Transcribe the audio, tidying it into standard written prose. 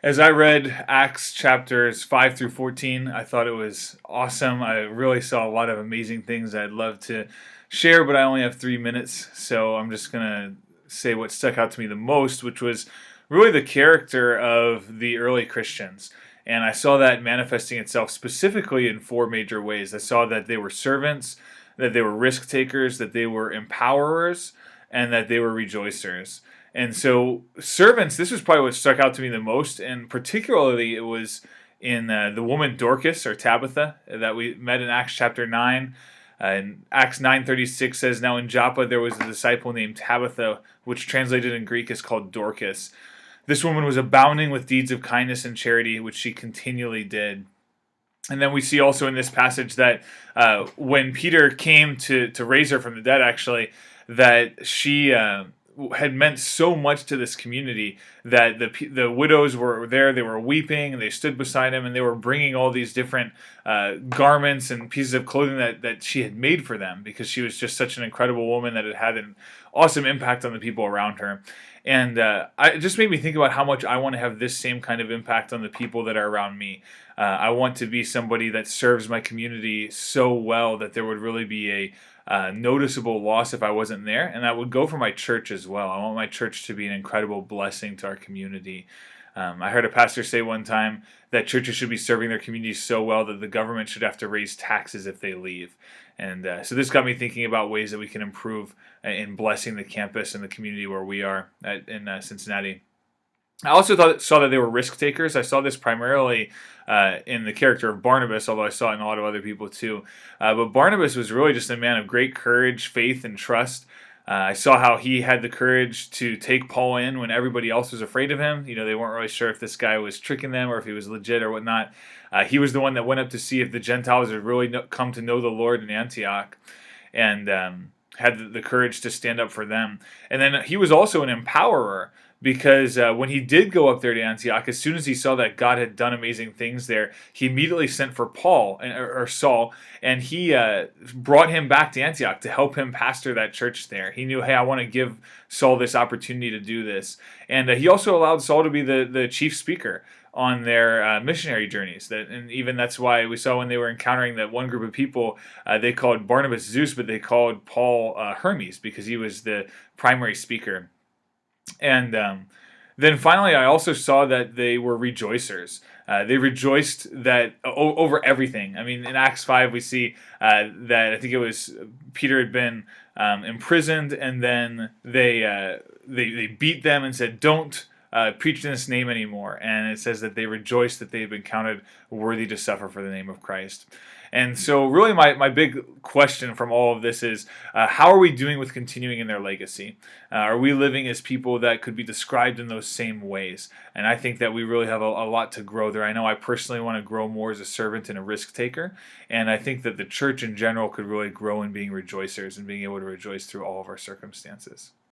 As I read Acts chapters 5 through 14, I thought it was awesome. I really saw a lot of amazing things I'd love to share, but I only have 3 minutes, so I'm just going to say what stuck out to me the most, which was really the character of the early Christians. And I saw that manifesting itself specifically in four major ways. I saw that they were servants, that they were risk takers, that they were empowerers, and that they were rejoicers. And so, servants, this was probably what stuck out to me the most, and particularly it was in the woman Dorcas or Tabitha that we met in Acts chapter 9. And Acts 9:36 says, "Now in Joppa there was a disciple named Tabitha, which translated in Greek is called Dorcas. This woman was abounding with deeds of kindness and charity, which she continually did." And then we see also in this passage that when Peter came to raise her from the dead, actually, that she had meant so much to this community that the widows were there, they were weeping, and they stood beside him, and they were bringing all these different garments and pieces of clothing that she had made for them, because she was just such an incredible woman that it had an awesome impact on the people around her. And it just made me think about how much I want to have this same kind of impact on the people that are around me. I want to be somebody that serves my community so well that there would really be a noticeable loss if I wasn't there, and that would go for my church as well. I want my church to be an incredible blessing to our community. I heard a pastor say one time that churches should be serving their communities so well that the government should have to raise taxes if they leave. And so this got me thinking about ways that we can improve in blessing the campus and the community where we are in Cincinnati. I also saw that they were risk takers. I saw this primarily in the character of Barnabas, although I saw it in a lot of other people too. But Barnabas was really just a man of great courage, faith, and trust. I saw how he had the courage to take Paul in when everybody else was afraid of him. You know, they weren't really sure if this guy was tricking them or if he was legit or whatnot. He was the one that went up to see if the Gentiles had really come to know the Lord in Antioch, and had the courage to stand up for them. And then he was also an empowerer, because when he did go up there to Antioch, as soon as he saw that God had done amazing things there, he immediately sent for Paul or Saul, and he brought him back to Antioch to help him pastor that church there. He knew, hey, I want to give Saul this opportunity to do this, and he also allowed Saul to be the chief speaker on their missionary journeys. And even that's why we saw when they were encountering that one group of people, they called Barnabas Zeus, but they called Paul Hermes, because he was the primary speaker. And then finally, I also saw that they were rejoicers. They rejoiced that over everything. I mean, in Acts 5, we see that I think it was Peter had been imprisoned, and then they beat them and said, "Don't preach in this name anymore." And it says that they rejoiced that they had been counted worthy to suffer for the name of Christ. And so really my big question from all of this is, how are we doing with continuing in their legacy? Are we living as people that could be described in those same ways? And I think that we really have a lot to grow there. I know I personally want to grow more as a servant and a risk taker. And I think that the church in general could really grow in being rejoicers and being able to rejoice through all of our circumstances.